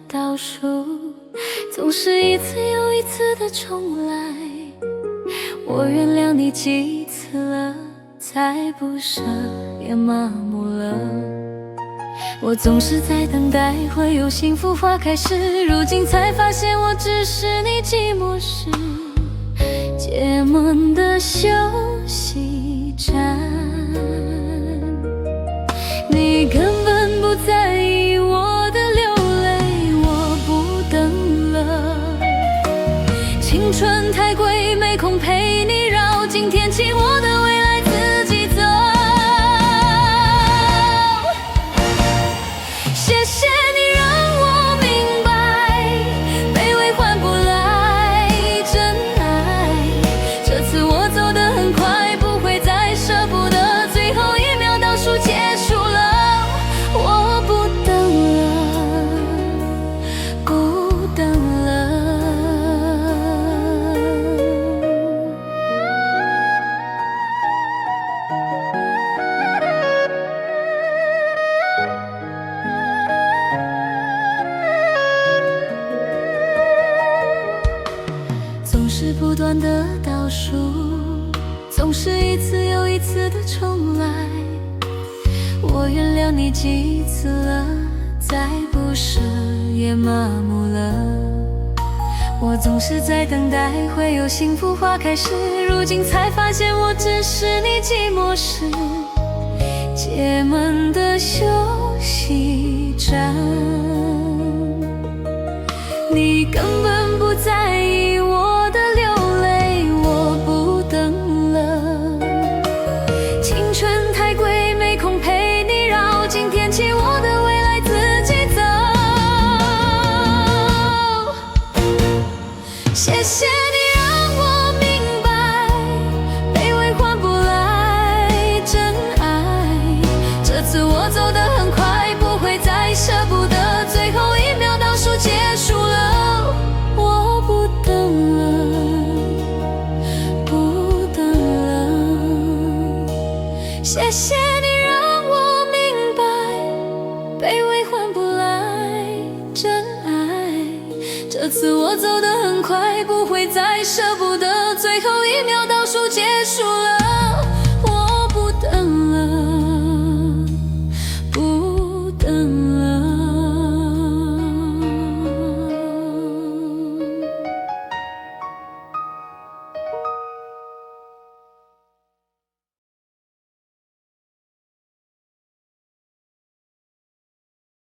倒数，总是一次又一次的重来。我原谅你几次了，才不舍也麻木了。我总是在等待会有幸福花开时，如今才发现我只是你寂寞时解闷的休息站。你根本不在意我的流泪，我不等了。青春太贵，没空陪你绕尽天际，我的未来自己走。谢谢你让我明白，卑微换不来真爱。这次我走得很快，不会再舍不得，最后一秒倒数结束了。我不等了，不等了。总是不断的倒数，总是一次又一次的重来。我原谅你几次了，再不舍也麻木了。我总是在等待会有幸福花开时，如今才发现我只是你寂寞时解闷的休息站。你根本不在意我的流泪，我不等了。青春太贵，没空陪你绕尽天际，我的未来自己走。谢谢你让我明白，卑微换不来真爱。这次我走得很快，不会再舍不得，最后一秒倒数结束了。我不等了，不等了。谢谢你让我明白，卑微换不来真爱。这次我走得很快，不会再舍不得，最后一秒倒数结